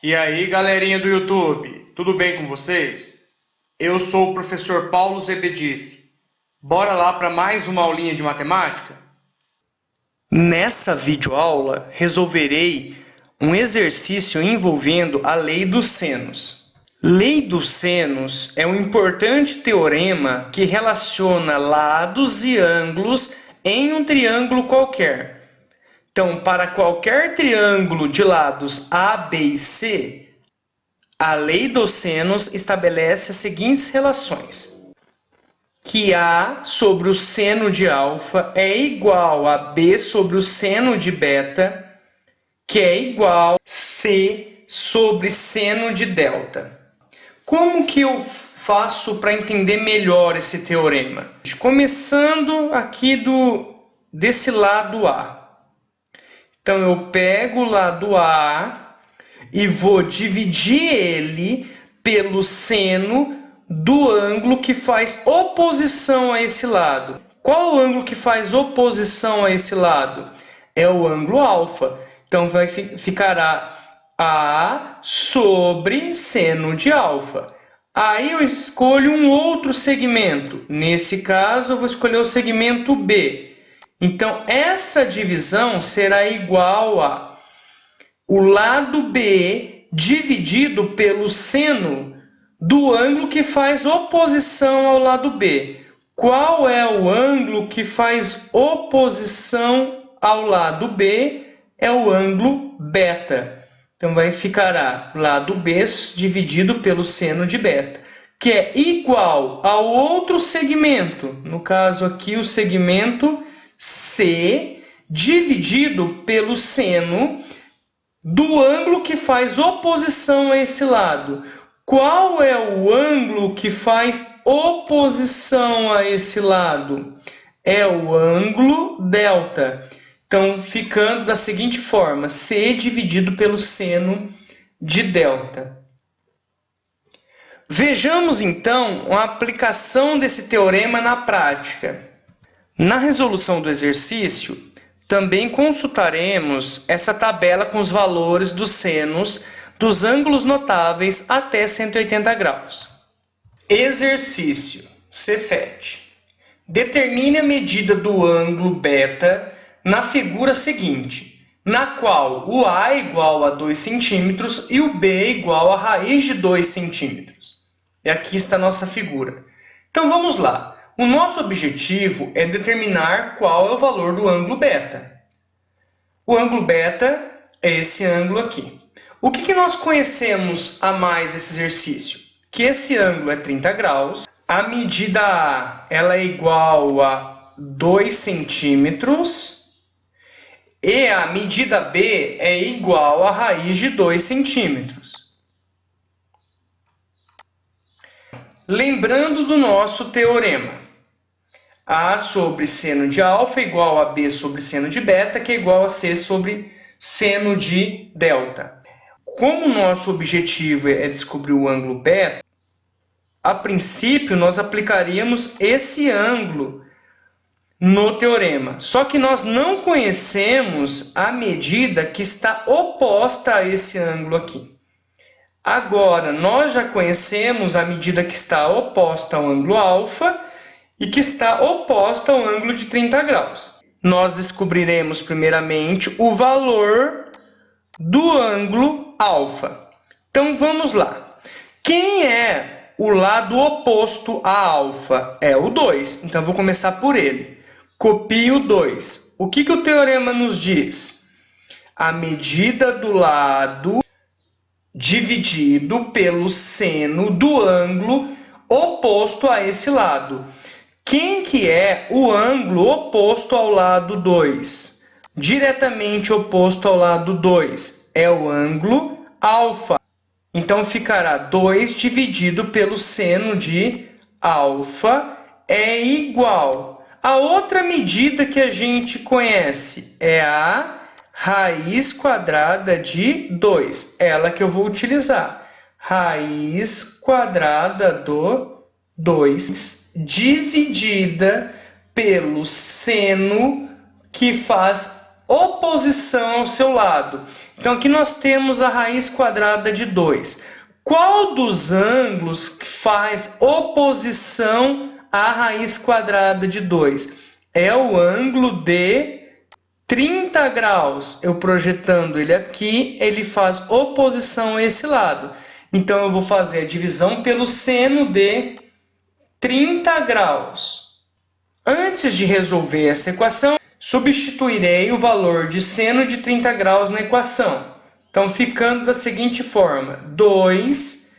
E aí, galerinha do YouTube, tudo bem com vocês? Eu sou o professor Paulo Zebedif. Bora lá para mais uma aulinha de matemática? Nessa videoaula, resolverei um exercício envolvendo a lei dos senos. Lei dos senos é um importante teorema que relaciona lados e ângulos em um triângulo qualquer. Então, para qualquer triângulo de lados A, B e C, a lei dos senos estabelece as seguintes relações: que A sobre o seno de alfa é igual a B sobre o seno de beta, que é igual a C sobre seno de delta. Como que eu faço para entender melhor esse teorema? Começando aqui desse lado A. Então, eu pego o lado A e vou dividir ele pelo seno do ângulo que faz oposição a esse lado. Qual o ângulo que faz oposição a esse lado? É o ângulo alfa. Então, ficará A sobre seno de alfa. Aí eu escolho um outro segmento. Nesse caso, eu vou escolher o segmento B. Então, essa divisão será igual a o lado B dividido pelo seno do ângulo que faz oposição ao lado B. Qual é o ângulo que faz oposição ao lado B? É o ângulo beta. Então, ficará lado B dividido pelo seno de beta, que é igual ao outro segmento, no caso aqui o segmento C, dividido pelo seno do ângulo que faz oposição a esse lado. Qual é o ângulo que faz oposição a esse lado? É o ângulo delta. Então, ficando da seguinte forma: C dividido pelo seno de delta. Vejamos, então, a aplicação desse teorema na prática. Na resolução do exercício, também consultaremos essa tabela com os valores dos senos dos ângulos notáveis até 180 graus. Exercício Cefet. Determine a medida do ângulo beta na figura seguinte, na qual o A é igual a 2 cm e o B é igual a raiz de 2 cm. E aqui está a nossa figura. Então vamos lá. O nosso objetivo é determinar qual é o valor do ângulo beta. O ângulo beta é esse ângulo aqui. O que nós conhecemos a mais desse exercício? Que esse ângulo é 30 graus, a medida A ela é igual a 2 centímetros e a medida B é igual a raiz de 2 centímetros. Lembrando do nosso teorema. A sobre seno de alfa é igual a B sobre seno de beta, que é igual a C sobre seno de delta. Como o nosso objetivo é descobrir o ângulo beta, a princípio nós aplicaríamos esse ângulo no teorema. Só que nós não conhecemos a medida que está oposta a esse ângulo aqui. Agora, nós já conhecemos a medida que está oposta ao ângulo alfa e que está oposta ao ângulo de 30 graus. Nós descobriremos primeiramente o valor do ângulo alfa. Então vamos lá. Quem é o lado oposto a alfa? É o 2. Então vou começar por ele. Copio o 2. O que o teorema nos diz? A medida do lado dividido pelo seno do ângulo oposto a esse lado. Quem que é o ângulo oposto ao lado 2? Diretamente oposto ao lado 2 é o ângulo alfa. Então, ficará 2 dividido pelo seno de alfa é igual. A outra medida que a gente conhece é a raiz quadrada de 2. Ela que eu vou utilizar. Raiz quadrada do 2 dividida pelo seno que faz oposição ao seu lado. Então, aqui nós temos a raiz quadrada de 2. Qual dos ângulos faz oposição à raiz quadrada de 2? É o ângulo de 30 graus. Eu projetando ele aqui, ele faz oposição a esse lado. Então, eu vou fazer a divisão pelo seno de 30 graus. Antes de resolver essa equação, substituirei o valor de seno de 30 graus na equação. Então, ficando da seguinte forma: 2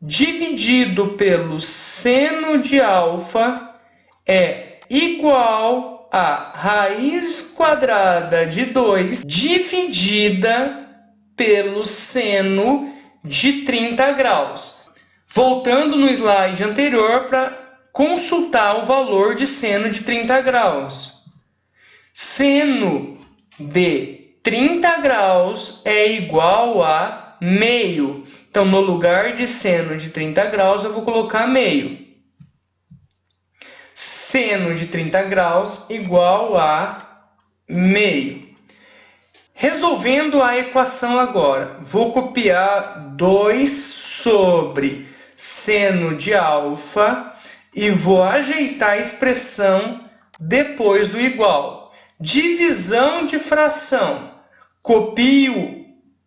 dividido pelo seno de alfa é igual a raiz quadrada de 2 dividida pelo seno de 30 graus. Voltando no slide anterior para consultar o valor de seno de 30 graus. Seno de 30 graus é igual a meio. Então, no lugar de seno de 30 graus, eu vou colocar meio. Seno de 30 graus igual a meio. Resolvendo a equação agora, vou copiar 2 sobre seno de alfa e vou ajeitar a expressão depois do igual. Divisão de fração. Copio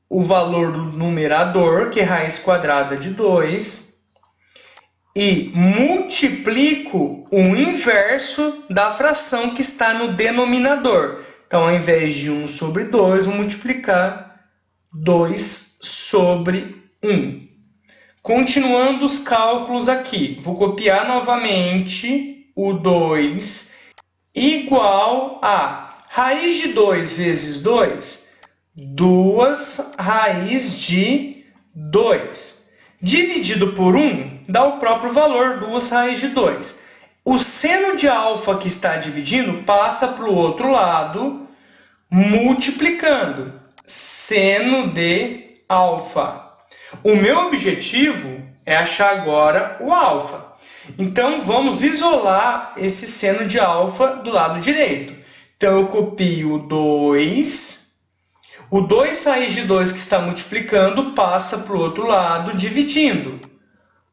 o valor do numerador, que é raiz quadrada de 2, e multiplico o inverso da fração que está no denominador. Então, ao invés de 1 sobre 2, vou multiplicar 2 sobre 1. Continuando os cálculos aqui, vou copiar novamente o 2 igual a raiz de 2 vezes 2, 2 raiz de 2. Dividido por 1 dá o próprio valor, 2 raiz de 2. O seno de alfa que está dividindo passa para o outro lado, multiplicando. Seno de alfa. O meu objetivo é achar agora o alfa. Então, vamos isolar esse seno de alfa do lado direito. Então, eu copio o 2. O 2 raiz de 2 que está multiplicando passa para o outro lado, dividindo.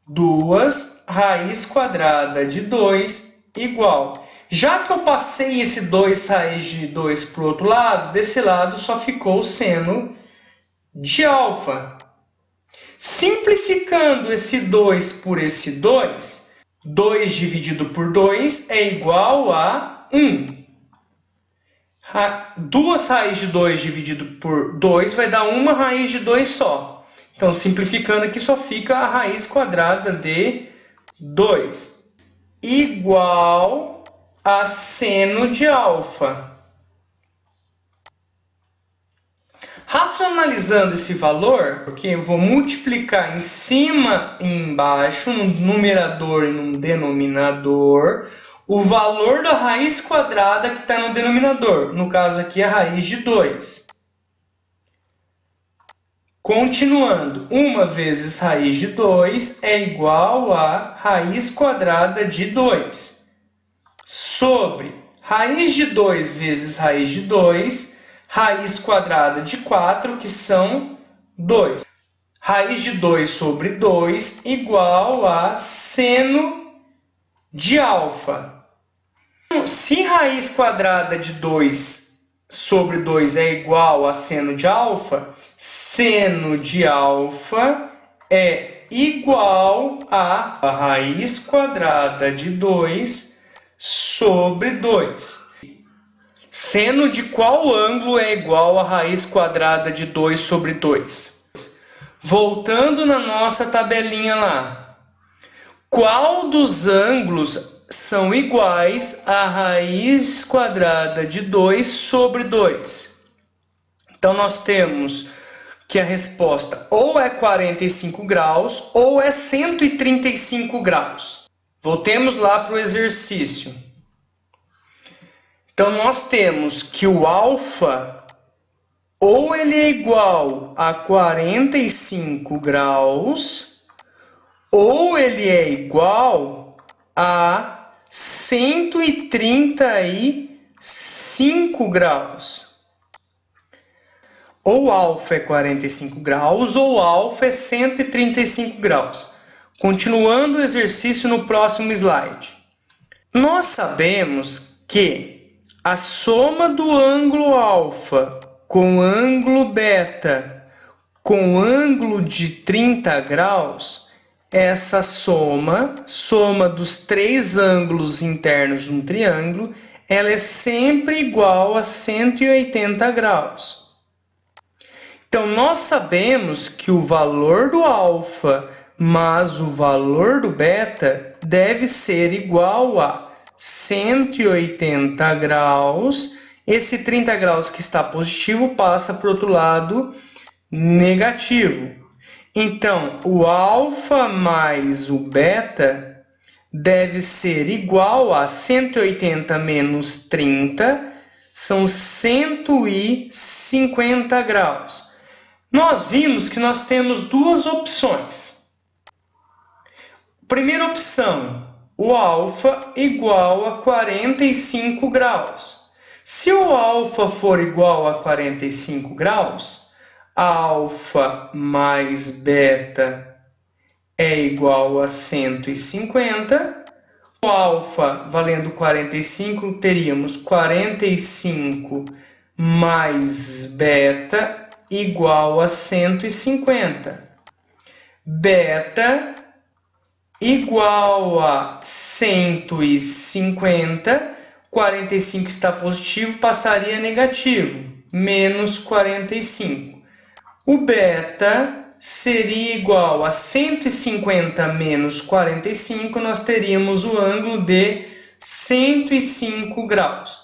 2 raiz quadrada de 2 igual. Já que eu passei esse 2 raiz de 2 para o outro lado, desse lado só ficou o seno de alfa. Simplificando esse 2 por esse 2, 2 dividido por 2 é igual a 1. 2 raiz de 2 dividido por 2 vai dar uma raiz de 2 só. Então, simplificando aqui, só fica a raiz quadrada de 2. Igual a seno de alfa. Racionalizando esse valor, porque eu vou multiplicar em cima e embaixo, no numerador e no denominador, o valor da raiz quadrada que está no denominador. No caso aqui, a raiz de 2. Continuando, 1 vezes raiz de 2 é igual a raiz quadrada de 2. Sobre raiz de 2 vezes raiz de 2, raiz quadrada de 4, que são 2. Raiz de 2 sobre 2 igual a seno de alfa. Se raiz quadrada de 2 sobre 2 é igual a seno de alfa, seno de alfa é igual a raiz quadrada de 2 sobre 2. Seno de qual ângulo é igual a raiz quadrada de 2 sobre 2? Voltando na nossa tabelinha lá. Qual dos ângulos são iguais a raiz quadrada de 2 sobre 2? Então, nós temos que a resposta ou é 45 graus ou é 135 graus. Voltemos lá para o exercício. Então, nós temos que o alfa ou ele é igual a 45 graus ou ele é igual a 135 graus. Ou alfa é 45 graus ou alfa é 135 graus. Continuando o exercício no próximo slide. Nós sabemos que a soma do ângulo alfa com ângulo beta com ângulo de 30 graus, essa soma dos três ângulos internos de um triângulo, ela é sempre igual a 180 graus. Então, nós sabemos que o valor do alfa mais o valor do beta deve ser igual a 180 graus. Esse 30 graus que está positivo passa para o outro lado negativo. Então, o alfa mais o beta deve ser igual a 180 menos 30, são 150 graus. Nós vimos que nós temos duas opções. Primeira opção, o alfa igual a 45 graus. Se o alfa for igual a 45 graus, alfa mais beta é igual a 150. O alfa valendo 45, teríamos 45 mais beta igual a 150. Beta igual a 150, 45 está positivo, passaria negativo, menos 45. O beta seria igual a 150 menos 45, nós teríamos o ângulo de 105 graus.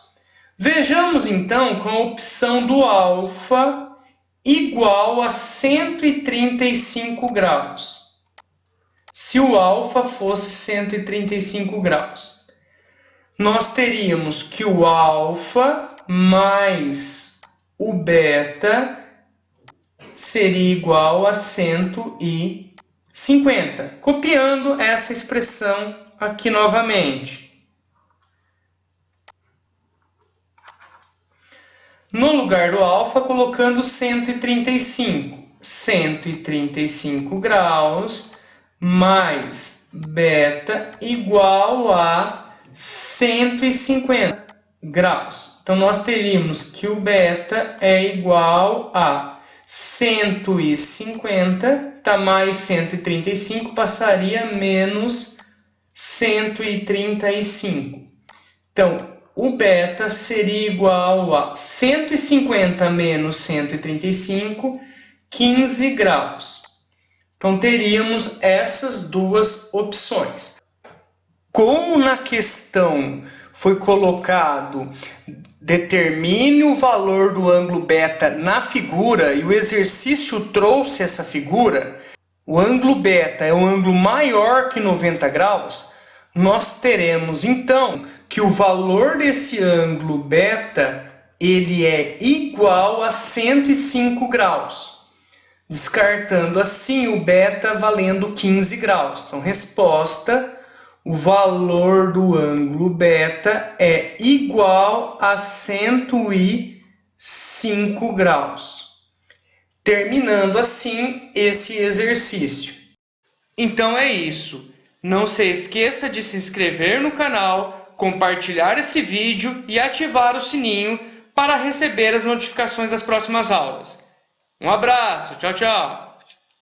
Vejamos então com a opção do alfa igual a 135 graus. Se o alfa fosse 135 graus, nós teríamos que o alfa mais o beta seria igual a 150. Copiando essa expressão aqui novamente. No lugar do alfa, colocando 135. 135 graus mais beta igual a 150 graus. Então, nós teríamos que o beta é igual a 150, tá mais 135, passaria menos 135. Então, o beta seria igual a 150 menos 135, 15 graus. Então, teríamos essas duas opções. Como na questão foi colocado, determine o valor do ângulo beta na figura e o exercício trouxe essa figura, o ângulo beta é um ângulo maior que 90 graus, nós teremos então que o valor desse ângulo beta ele é igual a 105 graus. Descartando assim o beta valendo 15 graus. Então, resposta, o valor do ângulo beta é igual a 105 graus. Terminando assim esse exercício. Então é isso. Não se esqueça de se inscrever no canal, compartilhar esse vídeo e ativar o sininho para receber as notificações das próximas aulas. Um abraço, tchau, tchau!